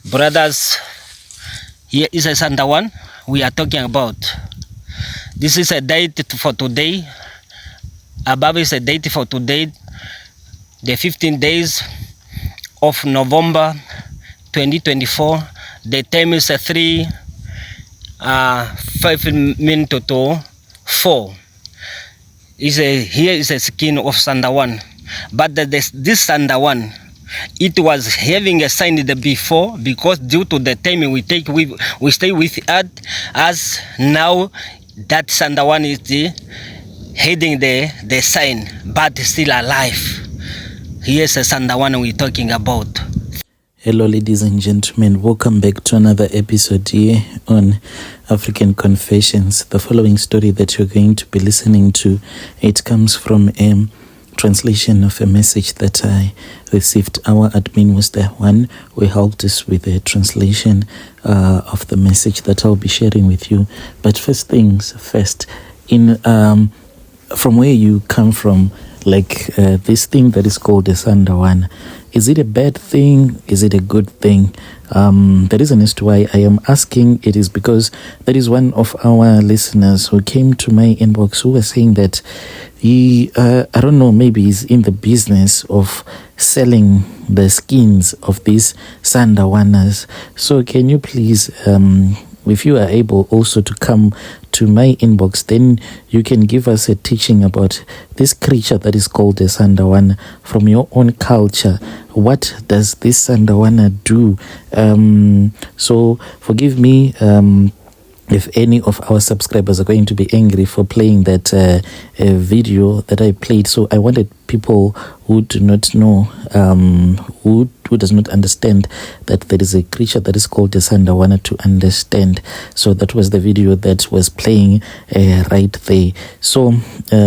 Brothers, here is a Sunday one we are talking about. This is a date for today. Above is a date for today, the 15 days of November 2024. The time is 5 minutes to 4. Here is a skin of Sunday one. But this Sunday one, it was having a sign before, because due to the time we stay with it, as now that Sunday one is heading the sign, but still alive. Here's a Sunday one we're talking about. Hello ladies and gentlemen, welcome back to another episode here on African Confessions. The following story that you're going to be listening to, it comes from a translation of a message that I received. Our admin was the one who helped us with the translation of the message that I'll be sharing with you. But first things first, from where you come from, this thing that is called the Sunday one, is it a bad thing? Is it a good thing? The reason as to why I am asking it is because there is one of our listeners who came to my inbox who was saying that he, I don't know, maybe he's in the business of selling the skins of these Sunday ones. So can you please, if you are able also to come to my inbox, then you can give us a teaching about this creature that is called the Sunday one from your own culture. What does this Sunday one do? So forgive me if any of our subscribers are going to be angry for playing that video that I played. So I wanted people who do not know, who does not understand that there is a creature that is called the Sunday one to understand. So that was the video that was playing right there. So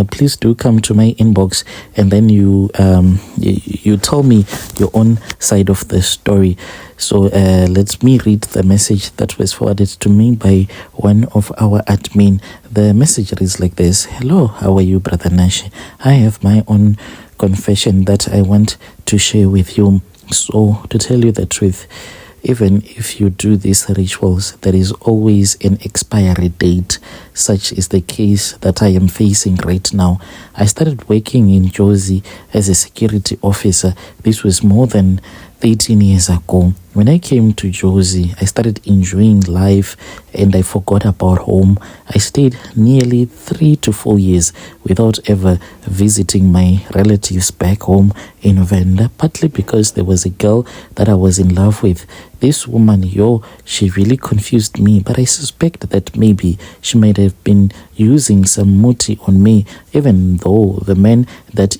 please do come to my inbox and then you tell me your own side of the story. So let me read the message that was forwarded to me by one of our admin. The message reads like this: Hello, how are you, Brother Nash? I have my own confession that I want to share with you. So to tell you the truth, even if you do these rituals, there is always an expiry date. Such is the case that I am facing right now. I started working in Jozi as a security officer. This was more than 18 years ago. When I came to Jozi, I started enjoying life and I forgot about home. I stayed nearly 3 to 4 years without ever visiting my relatives back home in Venda, partly because there was a girl that I was in love with. This woman, she really confused me, but I suspect that maybe she might have been using some muti on me, even though the man that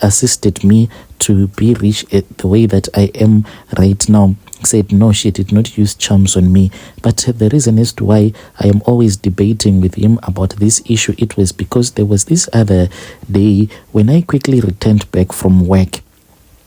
assisted me to be rich the way that I am right now said no, she did not use charms on me. But the reason as to why I am always debating with him about this issue, it was because there was this other day when I quickly returned back from work.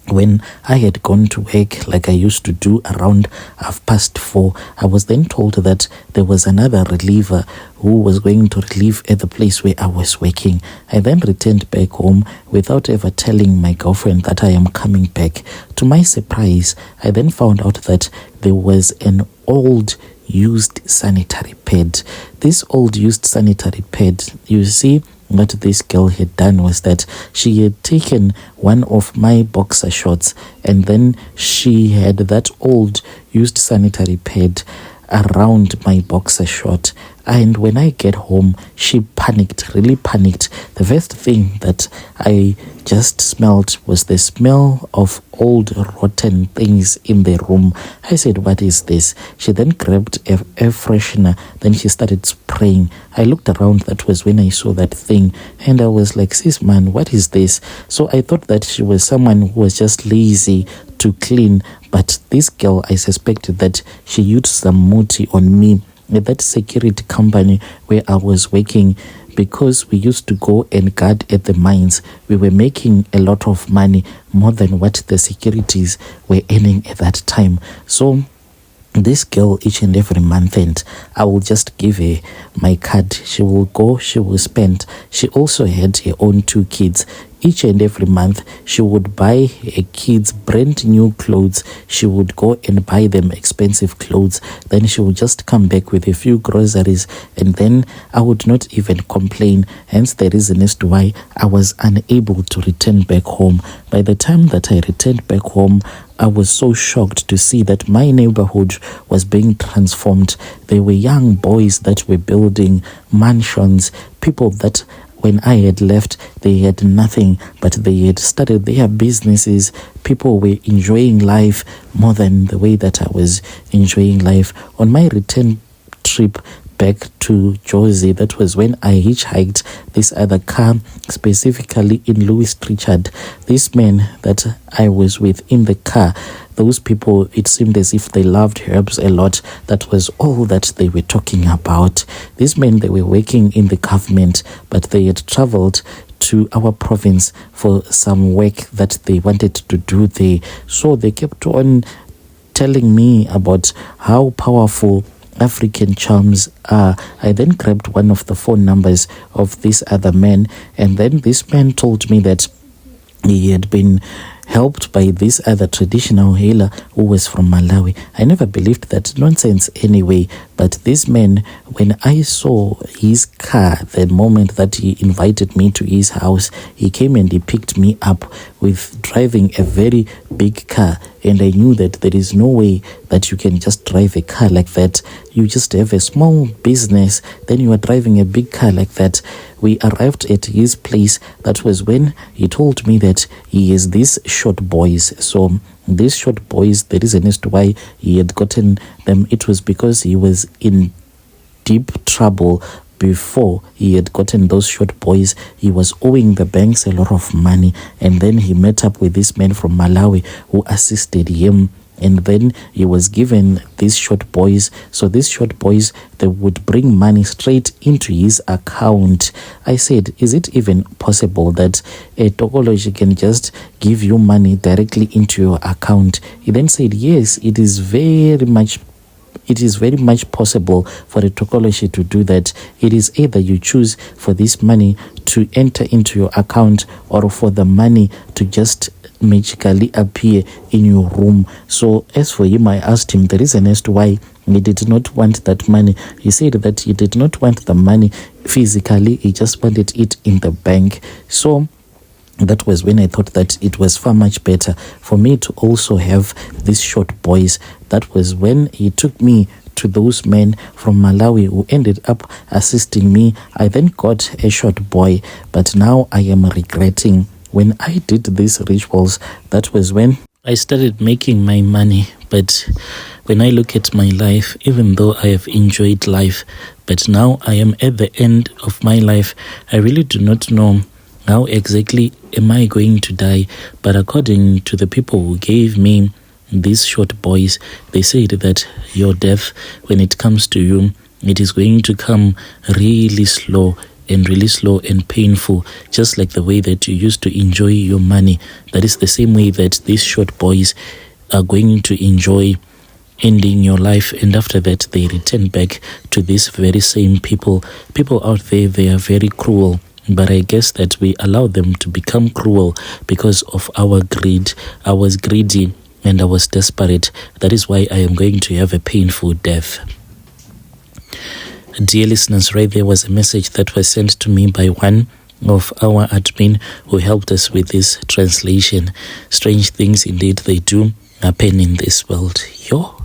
When I had gone to work like I used to do around 4:30, I was then told that there was another reliever who was going to relieve at the place where I was working. I then returned back home without ever telling my girlfriend that I am coming back. To my surprise, I then found out that there was an old used sanitary pad. This old used sanitary pad, you see, what this girl had done was that she had taken one of my boxer shorts and then she had that old used sanitary pad around my boxer short. And when I get home, she panicked, really panicked. The first thing that I just smelled was the smell of old rotten things in the room. I said, what is this? She then grabbed a air freshener, then she started spraying. I looked around, that was when I saw that thing, and I was like, sis man, what is this? So I thought that she was someone who was just lazy to clean, but this girl, I suspected that she used some muti on me at that security company where I was working. Because we used to go and guard at the mines, we were making a lot of money, more than what the securities were earning at that time. So this girl, each and every month, and I will just give her my card. She will go, she will spend. She also had her own 2 kids. each and every month she would buy her kids brand new clothes. She would go and buy them expensive clothes. Then she would just come back with a few groceries, and then I would not even complain. Hence the reason as to why I was unable to return back home. By the time that I returned back home, I was so shocked to see that my neighborhood was being transformed. There were young boys that were building mansions, people that when I had left, they had nothing, but they had started their businesses. People were enjoying life more than the way that I was enjoying life. On my return trip back to Josie, that was when I hitchhiked this other car, specifically in Louis Richard. This man that I was with in the car, those people, it seemed as if they loved herbs a lot. That was all that they were talking about. These men, they were working in the government, but they had traveled to our province for some work that they wanted to do there. So they kept on telling me about how powerful African charms are. I then grabbed one of the phone numbers of this other man, and then this man told me that he had been helped by this other traditional healer who was from Malawi. I never believed that nonsense anyway, but this man, when I saw his car, the moment that he invited me to his house, he came and he picked me up with driving a very big car, and I knew that there is no way that you can just drive a car like that. You just have a small business, then you are driving a big car like that. We arrived at his place. That was when he told me that he has these short boys. So these short boys, the reason as to why he had gotten them, it was because he was in deep trouble. Before he had gotten those short boys, he was owing the banks a lot of money, and then he met up with this man from Malawi who assisted him, and then he was given these short boys. So these short boys, they would bring money straight into his account. I said, is it even possible that a Tokoloshes can just give you money directly into your account? He then said, yes, it is very much possible for a Tokoloshes to do that. It is either you choose for this money to enter into your account, or for the money to just magically appear in your room. So as for him, I asked him the reason as to why he did not want that money. He said that he did not want the money physically, he just wanted it in the bank. So that was when I thought that it was far much better for me to also have these short boys. That was when he took me to those men from Malawi who ended up assisting me. I then got a short boy, but now I am regretting. When I did these rituals, that was when I started making my money. But when I look at my life, even though I have enjoyed life, but now I am at the end of my life, I really do not know how exactly am I going to die. But according to the people who gave me these short boys, they said that your death, when it comes to you, it is going to come really slow and painful, just like the way that you used to enjoy your money. That is the same way that these short boys are going to enjoy ending your life, and after that they return back to these very same people. People out there, they are very cruel, but I guess that we allow them to become cruel because of our greed. I was greedy and I was desperate. That is why I am going to have a painful death. Dear listeners, right there was a message that was sent to me by one of our admin who helped us with this translation. Strange things indeed they do happen in this world. Yo.